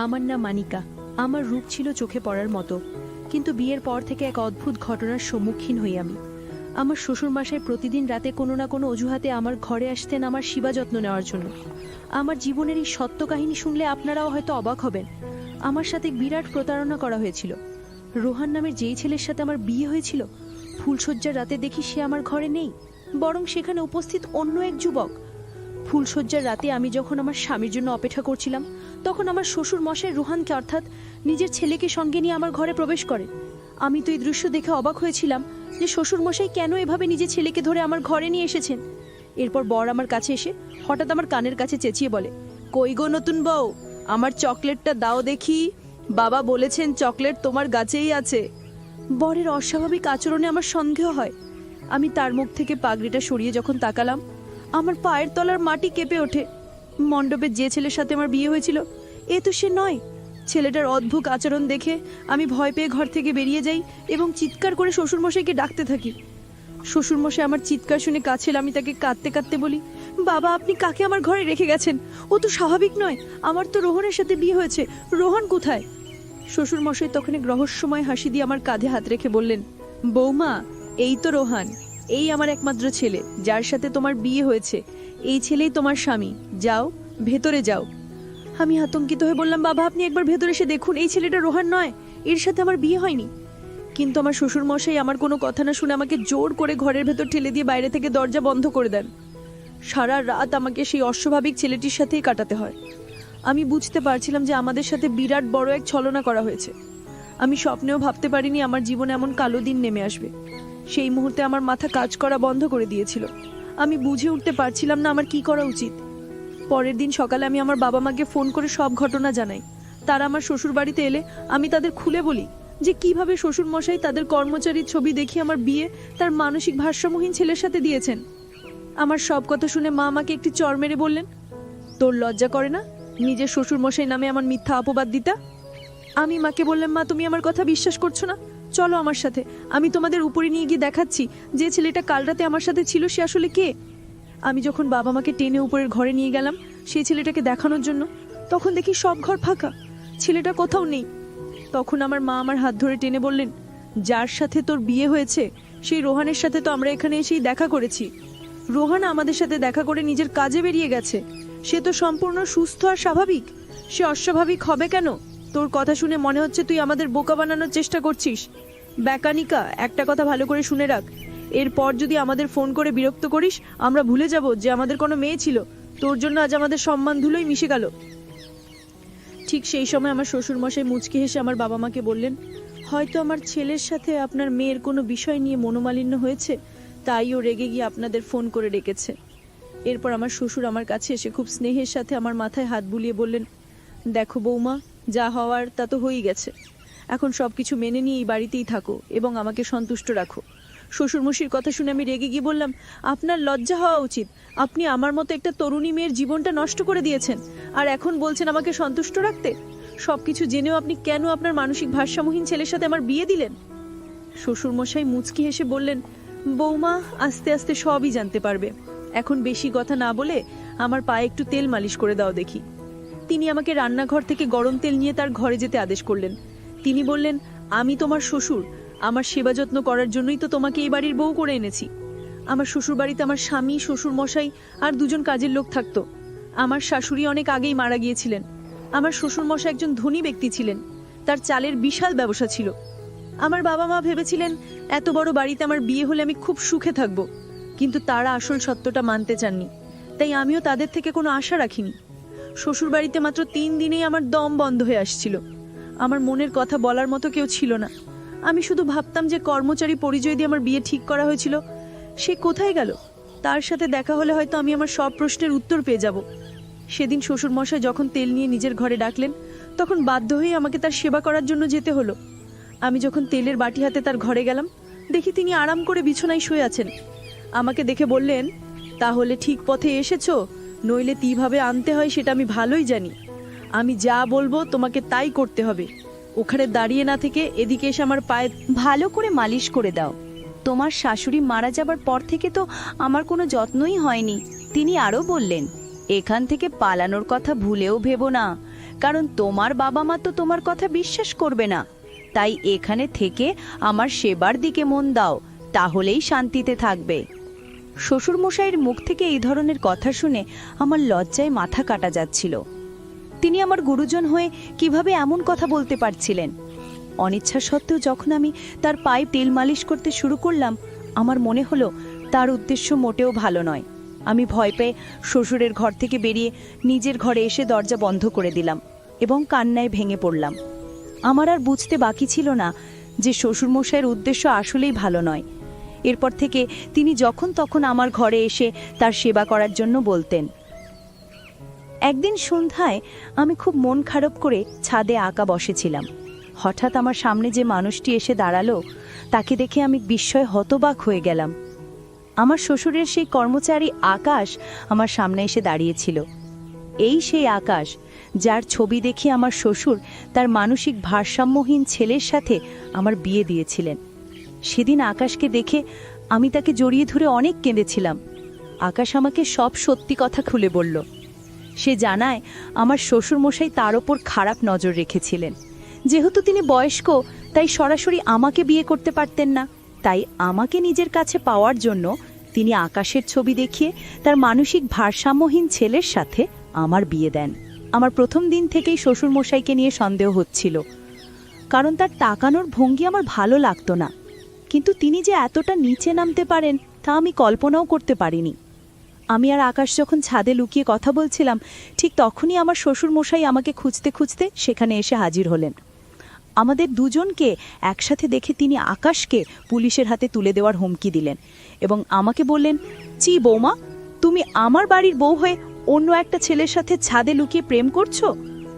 আমার নাম মানিকা। আমার রূপ ছিল চোখে পড়ার মতো, কিন্তু বিয়ের পর থেকে এক অদ্ভুত ঘটনার সম্মুখীন হই আমি। আমার শ্বশুরমশাই প্রতিদিন রাতে কোনো না কোনো অজুহাতে আমার ঘরে আসতেন আমার সেবা যত্ন নেওয়ার জন্য। আমার জীবনের এই সত্য কাহিনী শুনলে আপনারাও হয়তো অবাক হবেন। আমার সাথে বিরাট প্রতারণা করা হয়েছিল। রোহান নামের যেই ছেলের সাথে আমার বিয়ে হয়েছিল, ফুলশয্যার রাতে দেখি সে আমার ঘরে নেই, বরং সেখানে উপস্থিত অন্য এক যুবক। ফুলশয্যার রাতে আমি যখন আমার স্বামীর জন্য অপেক্ষা করছিলাম, তখন আমার শ্বশুর মশাই রোহানকে অর্থাৎ নিজের ছেলেকে সঙ্গে নিয়ে আমার ঘরে প্রবেশ করে। আমি তো এই দৃশ্য দেখে অবাক হয়েছিলাম যে শ্বশুর মশাই কেন এভাবে নিজের ছেলেকে ধরে আমার ঘরে নিয়ে এসেছেন। এরপর বর আমার কাছে এসে হঠাৎ আমার কানের কাছে চেঁচিয়ে বলে, কই গো নতুন বউ, আমার চকলেটটা দাও দেখি, বাবা বলেছেন চকলেট তোমার গাছেই আছে। বরের অস্বাভাবিক আচরণে আমার সন্দেহ হয়। আমি তার মুখ থেকে পাগড়িটা সরিয়ে যখন তাকালাম, আমার পায়ের তলার মাটি কেঁপে ওঠে। মণ্ডপে যে ছেলের সাথে আমার বিয়ে হয়েছিল, এ তো সে নয়। ছেলেটার অদ্ভুত আচরণ দেখে আমি ভয় পেয়ে ঘর থেকে বেরিয়ে যাই এবং চিৎকার করে শ্বশুরমশাইকে ডাকতে থাকি। শ্বশুরমশাই আমার চিৎকার শুনে কাছে এলে আমি তাকে কাঁদতে কাঁদতে বলি, বাবা আপনি কাকে আমার ঘরে রেখে গেছেন? ও তো স্বাভাবিক নয়, আমার তো রোহনের সাথে বিয়ে হয়েছে, রোহন কোথায়? শ্বশুরমশাই তখন এক রহস্যময় হাসি দিয়ে আমার কাঁধে হাত রেখে বললেন, বৌমা, এই তো রোহান, এই আমার একমাত্র ছেলে, যার সাথে তোমার বিয়ে হয়েছে। এই ছেলেই তোমার স্বামী, যাও ভেতরে যাও। আমি আতঙ্কিত হয়ে বললাম, বাবা আপনি একবার ভেতরে এসে দেখুন, এই ছেলেটা রোহান নয়, এর সাথে আমার বিয়ে হয়নি। কিন্তু আমার শ্বশুরমশাই আমার কোনো কথা না শুনে আমাকে জোর করে ঘরের ভেতর ঠেলে দিয়ে বাইরে থেকে দরজা বন্ধ করে দেন। সারা রাত আমাকে সেই অস্বাভাবিক ছেলেটির সাথেই কাটাতে হয়। আমি বুঝতে পারছিলাম যে আমাদের সাথে বিরাট বড় এক ছলনা করা হয়েছে। আমি স্বপ্নেও ভাবতে পারিনি আমার জীবনে এমন কালো দিন নেমে আসবে। সেই মুহূর্তে আমার মাথা কাজ করা বন্ধ করে দিয়েছিল। আমি বুঝে উঠতে পারছিলাম না আমার কি করা উচিত। পরের দিন সকালে আমি আমার বাবা মাকে ফোন করে সব ঘটনা জানাই। তারা আমার শ্বশুর বাড়িতে এলে আমি তাদের খুলে বলি যে কিভাবে শ্বশুরমশাই তাদের কর্মচারীর ছবি দেখিয়ে আমার বিয়ে তার মানসিক ভারসাম্যহীন ছেলের সাথে দিয়েছেন। আমার সব কথা শুনে মা আমাকে একটি চড় মেরে বললেন, তোর লজ্জা করে না নিজের শ্বশুরমশাই নামে আমার মিথ্যা অপবাদ দিতা? আমি মাকে বললাম, মা তুমি আমার কথা বিশ্বাস করছো না, চলো আমার সাথে, আমি তোমাদের উপরে নিয়ে গিয়ে দেখাচ্ছি যে ছেলেটা কাল রাতে আমার সাথে ছিল সে আসলে কে। আমি যখন বাবা মাকে টেনে উপরের ঘরে নিয়ে গেলাম সেই ছেলেটাকে দেখানোর জন্য, তখন দেখি সব ঘর ফাঁকা, ছেলেটা কোথাও নেই। তখন আমার মা আমার হাত ধরে টেনে বললেন, যার সাথে তোর বিয়ে হয়েছে সেই রোহানের সাথে তো আমরা এখানে এসেই দেখা করেছি। রোহান আমাদের সাথে দেখা করে নিজের কাজে বেরিয়ে গেছে। সে তো সম্পূর্ণ সুস্থ আর স্বাভাবিক, সে অস্বাভাবিক হবে কেন? তোর কথা শুনে মনে হচ্ছে তুই আমাদের বোকা বানানোর চেষ্টা করছিস। ব্যাকানিকা, একটা কথা ভালো করে শুনে রাখ, এরপর যদি আমাদের ফোন করে বিরক্ত করিস আমরা ভুলে যাব যে আমাদের কোনো মেয়ে ছিল। তোর জন্য আজ আমাদের সম্মান ধুলোই মিশে গেল। ঠিক সেই সময় আমার শ্বশুরমশাই মুচকি হেসে আমার বাবা মাকে বললেন, হয়তো আমার ছেলের সাথে আপনার মেয়ের কোনো বিষয় নিয়ে মনোমালিন্য হয়েছে, তাই ও রেগে গিয়ে আপনাদের ফোন করে ডেকেছে। এরপর আমার শ্বশুর আমার কাছে এসে খুব স্নেহের সাথে আমার মাথায় হাত বুলিয়ে বললেন, দেখো বৌমা, যা হওয়ার তা তো হয়েই গেছে, এখন সব কিছু মেনে নিয়ে এই বাড়িতেই থাকো এবং আমাকে সন্তুষ্ট রাখো। শ্বশুরমশাইয়ের কথা শুনে আমি রেগে গিয়ে বললাম, আপনার লজ্জা হওয়া উচিত, আপনি আমার মতো একটা তরুণী মেয়ের জীবনটা নষ্ট করে দিয়েছেন, আর এখন বলছেন আমাকে সন্তুষ্ট রাখতে। সবকিছু জেনেও আপনি কেন আপনার মানসিক ভারসাম্যহীন ছেলের সাথে আমার বিয়ে দিলেন? শ্বশুরমশাই মুচকি হেসে বললেন, বৌমা আস্তে আস্তে সবই জানতে পারবে, এখন বেশি কথা না বলে আমার পায়ে একটু তেল মালিশ করে দাও দেখি। তিনি আমাকে রান্নাঘর থেকে গরম তেল নিয়ে তার ঘরে যেতে আদেশ করলেন। তিনি বললেন, আমি তোমার শ্বশুর, আমার সেবা যত্ন করার জন্যই তো তোমাকে এই বাড়ির বউ করে এনেছি। আমার শ্বশুর বাড়িতে আমার স্বামী, শ্বশুর মশাই আর দুজন কাজের লোক থাকতো। আমার শাশুড়ি অনেক আগেই মারা গিয়েছিলেন। আমার শ্বশুর মশাই একজন ধনী ব্যক্তি ছিলেন, তার চালের বিশাল ব্যবসা ছিল। আমার বাবা মা ভেবেছিলেন এত বড় বাড়িতে আমার বিয়ে হলে আমি খুব সুখে থাকবো, কিন্তু তারা আসল সত্যটা মানতে চাননি, তাই আমিও তাদের থেকে কোনো আশা রাখিনি। শ্বশুর বাড়িতে মাত্র 3 দিনেই আমার দম বন্ধ হয়ে আসছিল। আমার মনের কথা বলার মতো কেউ ছিল না। আমি শুধু ভাবতাম যে কর্মচারী পরিচয় দিয়ে আমার বিয়ে ঠিক করা হয়েছিল সে কোথায় গেল। তার সাথে দেখা হলে হয়তো আমি আমার সব প্রশ্নের উত্তর পেয়ে যাব। সেদিন শ্বশুরমশাই যখন তেল নিয়ে নিজের ঘরে ডাকলেন, তখন বাধ্য হয়ে আমাকে তার সেবা করার জন্য যেতে হলো। আমি যখন তেলের বাটি হাতে তার ঘরে গেলাম, দেখি তিনি আরাম করে বিছানায় শুয়ে আছেন। আমাকে দেখে বললেন, তাহলে ঠিক পথে এসেছো, নইলে কিভাবে আনতে হয় সেটা আমি ভালোই জানি। আমি যা বলবো তোমাকে তাই করতে হবে। ওখানে দাঁড়িয়ে না থেকে এদিকে এসে আমার পায়ে ভালো করে মালিশ করে দাও। তোমার শাশুড়ি মারা যাবার পর থেকে তো আমার কোনো যত্নই হয়নি। তিনি আরও বললেন, এখান থেকে পালানোর কথা ভুলেও ভেবো না, কারণ তোমার বাবা মা তো তোমার কথা বিশ্বাস করবে না। তাই এখানে থেকে আমার সেবার দিকে মন দাও, তাহলেই শান্তিতে থাকবে। শ্বশুরমশাইয়ের মুখ থেকে এই ধরনের কথা শুনে আমার লজ্জায় মাথা কাটা যাচ্ছিল। তিনি আমার গুরুজন হয়ে কিভাবে এমন কথা বলতে পারছিলেন? অনিচ্ছা সত্ত্বেও যখন আমি তার পায়ে তেল মালিশ করতে শুরু করলাম, আমার মনে হলো তার উদ্দেশ্য মোটেও ভালো নয়। আমি ভয় পেয়ে শ্বশুরের ঘর থেকে বেরিয়ে নিজের ঘরে এসে দরজা বন্ধ করে দিলাম এবং কান্নায় ভেঙে পড়লাম। আমার আর বুঝতে বাকি ছিল না যে শ্বশুরমশাইয়ের উদ্দেশ্য আসলেই ভালো নয়। এরপর থেকে তিনি যখন তখন আমার ঘরে এসে তার সেবা করার জন্য বলতেন। একদিন সন্ধ্যায় আমি খুব মন খারাপ করে ছাদে আঁকা বসেছিলাম। হঠাৎ আমার সামনে যে মানুষটি এসে দাঁড়ালো, তাকে দেখে আমি বিস্ময়ে হতবাক হয়ে গেলাম। আমার শ্বশুরের সেই কর্মচারী আকাশ আমার সামনে এসে দাঁড়িয়েছিল। এই সেই আকাশ যার ছবি দেখে আমার শ্বশুর তার মানসিক ভারসাম্যহীন ছেলের সাথে আমার বিয়ে দিয়েছিলেন। সেদিন আকাশকে দেখে আমি তাকে জড়িয়ে ধরে অনেক কেঁদেছিলাম। আকাশ আমাকে সব সত্যি কথা খুলে বলল। সে জানায় আমার শ্বশুরমশাই তার ওপর খারাপ নজর রেখেছিলেন। যেহেতু তিনি বয়স্ক, তাই সরাসরি আমাকে বিয়ে করতে পারতেন না। তাই আমাকে নিজের কাছে পাওয়ার জন্য তিনি আকাশের ছবি দেখিয়ে তার মানসিক ভারসাম্যহীন ছেলের সাথে আমার বিয়ে দেন। আমার প্রথম দিন থেকেই শ্বশুরমশাইকে নিয়ে সন্দেহ হচ্ছিল, কারণ তার তাকানোর ভঙ্গি আমার ভালো লাগতো না। কিন্তু তিনি যে এতটা নিচে নামতে পারেন তা আমি কল্পনাও করতে পারিনি। আমি আর আকাশ যখন ছাদে লুকিয়ে কথা বলছিলাম, ঠিক তখনই আমার শ্বশুরমশাই আমাকে খুঁজতে খুঁজতে সেখানে এসে হাজির হলেন। আমাদের দুজনকে একসাথে দেখে তিনি আকাশকে পুলিশের হাতে তুলে দেওয়ার হুমকি দিলেন এবং আমাকে বললেন, চি বৌমা, তুমি আমার বাড়ির বউ হয়ে অন্য একটা ছেলের সাথে ছাদে লুকিয়ে প্রেম করছো?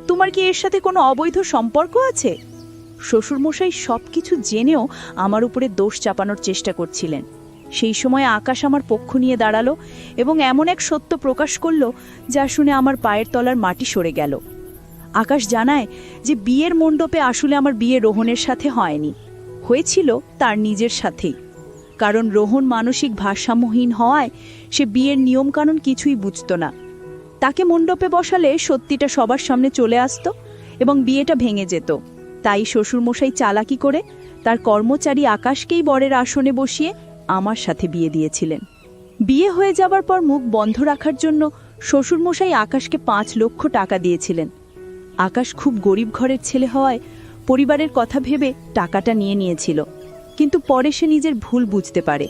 তোমার কি এর সাথে কোনো অবৈধ সম্পর্ক আছে? শ্বশুরমশাই সব কিছু জেনেও আমার উপরে দোষ চাপানোর চেষ্টা করছিলেন। সেই সময় আকাশ আমার পক্ষ নিয়ে দাঁড়ালো এবং এমন এক সত্য প্রকাশ করলো যা শুনে আমার পায়ের তলার মাটি সরে গেল। আকাশ জানায় যে বিয়ের মণ্ডপে আসলে আমার বিয়ে রোহনের সাথে হয়নি, হয়েছিল তার নিজের সাথেই। কারণ রোহন মানসিক ভারসাম্যহীন হওয়ায় সে বিয়ের নিয়মকানুন কিছুই বুঝত না। তাকে মণ্ডপে বসালে সত্যিটা সবার সামনে চলে আসতো এবং বিয়েটা ভেঙে যেত। তাই শ্বশুরমশাই চালাকি করে তার কর্মচারী আকাশকেই বরের আসনে বসিয়ে আমার সাথে বিয়ে দিয়েছিলেন। বিয়ে হয়ে যাবার পর মুখ বন্ধ রাখার জন্য শ্বশুরমশাই আকাশকে 5 লক্ষ টাকা দিয়েছিলেন। আকাশ খুব গরিব ঘরের ছেলে হওয়ায় পরিবারের কথা ভেবে টাকাটা নিয়েছিল। কিন্তু পরে সে নিজের ভুল বুঝতে পারে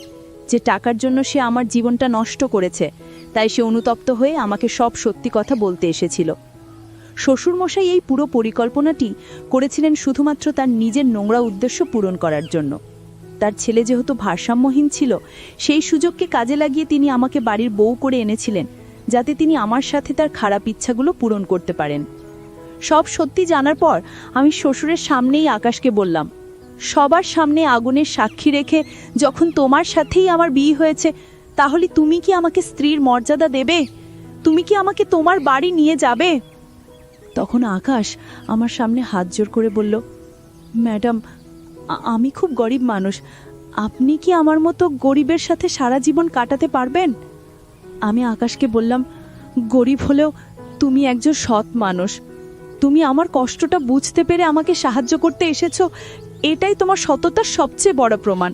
যে টাকার জন্য সে আমার জীবনটা নষ্ট করেছে। তাই সে অনুতপ্ত হয়ে আমাকে সব সত্যি কথা বলতে এসেছিল। শ্বশুরমশাই এই পুরো পরিকল্পনাটি করেছিলেন শুধুমাত্র তার নিজের নোংরা উদ্দেশ্য পূরণ করার জন্য। তার ছেলে যেহেতু ভারসাম্যহীন ছিল, সেই সুযোগকে কাজে লাগিয়ে তিনি আমাকে বাড়ির বউ করে এনেছিলেন, যাতে তিনি আমার সাথে তার খারাপ ইচ্ছাগুলো পূরণ করতে পারেন। সব সত্যি জানার পর আমি শ্বশুরের সামনেই আকাশকে বললাম, সবার সামনে আগুনের সাক্ষী রেখে যখন তোমার সাথেই আমার বিয়ে হয়েছে, তাহলে তুমি কি আমাকে স্ত্রীর মর্যাদা দেবে? তুমি কি আমাকে তোমার বাড়ি নিয়ে যাবে? তখন আকাশ আমার সামনে হাত জোর করে বলল, ম্যাডাম, আমি খুব গরিব মানুষ। আপনি কি আমার মতো গরিবের সাথে সারা জীবন কাটাতে পারবেন? আমি আকাশকে বললাম, গরিব হলেও তুমি একজন সৎ মানুষ। তুমি আমার কষ্টটা বুঝতে পেরে আমাকে সাহায্য করতে এসেছো, এটাই তোমার সততার সবচেয়ে বড় প্রমাণ।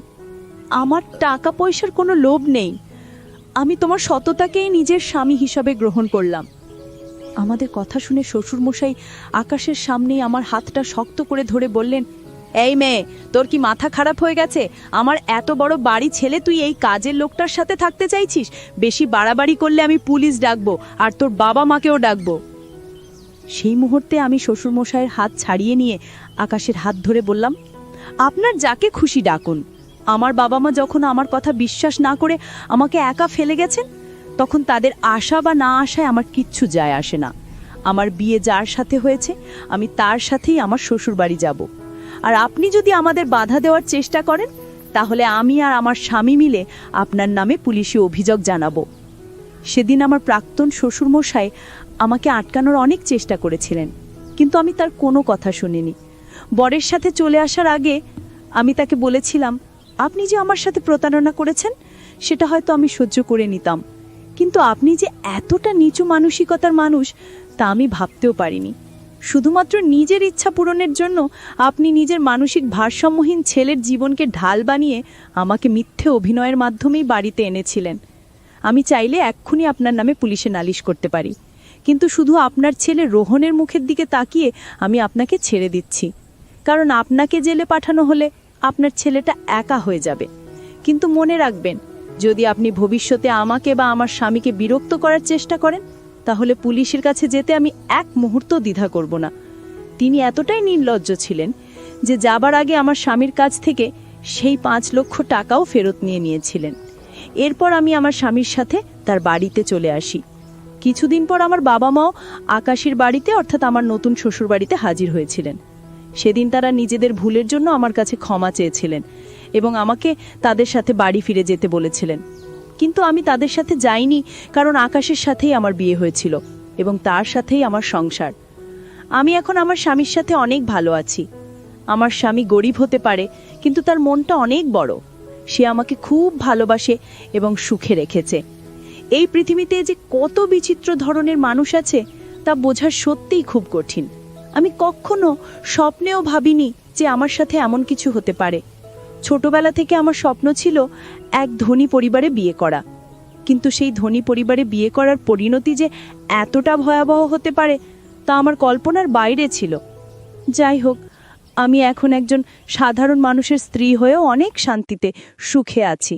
আমার টাকা পয়সার কোনো লোভ নেই। আমি তোমার সততাকেই নিজের স্বামী হিসাবে গ্রহণ করলাম। আমাদের কথা শুনে শ্বশুরমশাই আকাশের সামনেই আমার হাতটা শক্ত করে ধরে বললেন, এই মেয়ে, তোর কি মাথা খারাপ হয়ে গেছে? আমার এত বড় বাড়ি ছেলে তুই এই কাজের লোকটার সাথে থাকতে চাইছিস? বেশি বাড়াবাড়ি করলে আমি পুলিশ ডাকবো আর তোর বাবা মাকেও ডাকবো। সেই মুহূর্তে আমি শ্বশুরমশাইয়ের হাত ছাড়িয়ে নিয়ে আকাশের হাত ধরে বললাম, আপনার যাকে খুশি ডাকুন। আমার বাবা মা যখন আমার কথা বিশ্বাস না করে আমাকে একা ফেলে গেছেন, তখন তাদের আশা বা না আশায় আমার কিচ্ছু যায় আসে না। আমার বিয়ে যার সাথে হয়েছে, আমি তার সাথেই আমার শ্বশুর বাড়ি যাব। আর আপনি যদি আমাদের বাধা দেওয়ার চেষ্টা করেন, তাহলে আমি আর আমার স্বামী মিলে আপনার নামে পুলিশি অভিযোগ জানাবো। সেদিন আমার প্রাক্তন শ্বশুরমশাই আমাকে আটকানোর অনেক চেষ্টা করেছিলেন, কিন্তু আমি তার কোনো কথা শুনিনি। বরের সাথে চলে আসার আগে আমি তাকে বলেছিলাম, আপনি যে আমার সাথে প্রতারণা করেছেন সেটা হয়তো আমি সহ্য করে নিতাম, কিন্তু আপনি যে এতটা নিচু মানসিকতার মানুষ তা আমি ভাবতেও পারিনি। শুধুমাত্র নিজের ইচ্ছা পূরণের জন্য আপনি নিজের মানসিক ভারসাম্যহীন ছেলের জীবনকে ঢাল বানিয়ে আমাকে মিথ্যে অভিনয়ের মাধ্যমেই বাড়িতে এনেছিলেন। আমি চাইলে এক্ষুনি আপনার নামে পুলিশে নালিশ করতে পারি, কিন্তু শুধু আপনার ছেলে রোহনের মুখের দিকে তাকিয়ে আমি আপনাকে ছেড়ে দিচ্ছি। কারণ আপনাকে জেলে পাঠানো হলে আপনার ছেলেটা একা হয়ে যাবে। কিন্তু মনে রাখবেন, যদি আপনি ভবিষ্যতে আমাকে বা আমার স্বামীকে বিরক্ত করার চেষ্টা করেন, তাহলে পুলিশের কাছে যেতে আমি এক মুহূর্ত দ্বিধা করব না। তিনি এতটাই নির্লজ্জ ছিলেন যে যাবার আগে আমার স্বামীর কাছ থেকে সেই 5 লক্ষ টাকাও ফেরত নিয়েছিলেন। এরপর আমি আমার স্বামীর সাথে তার বাড়িতে চলে আসি। কিছুদিন পর আমার বাবা মাও আকাশের বাড়িতে, অর্থাৎ আমার নতুন শ্বশুর বাড়িতে হাজির হয়েছিলেন। সেদিন তারা নিজেদের ভুলের জন্য আমার কাছে ক্ষমা চেয়েছিলেন এবং আমাকে তাদের সাথে বাড়ি ফিরে যেতে বলেছিলেন। কিন্তু আমি তাদের সাথে যাইনি, কারণ আকাশের সাথেই আমার বিয়ে হয়েছিল এবং তার সাথেই আমার সংসার। আমি এখন আমার স্বামীর সাথে অনেক ভালো আছি। আমার স্বামী গরিব হতে পারে, কিন্তু তার মনটা অনেক বড়। সে আমাকে খুব ভালোবাসে এবং সুখে রেখেছে। এই পৃথিবীতে যে কত বিচিত্র ধরনের মানুষ আছে তা বোঝা সত্যিই খুব কঠিন। আমি কখনো স্বপ্নেও ভাবিনি যে আমার সাথে এমন কিছু হতে পারে। ছোটবেলা থেকে আমার স্বপ্ন ছিল এক ধনী পরিবারে বিয়ে করা, কিন্তু সেই ধনী পরিবারে বিয়ে করার পরিণতি যে এতটা ভয়াবহ হতে পারে তা আমার কল্পনার বাইরে ছিল। যাই হোক, আমি এখন একজন সাধারণ মানুষের স্ত্রী হয়েও অনেক শান্তিতে সুখে আছি।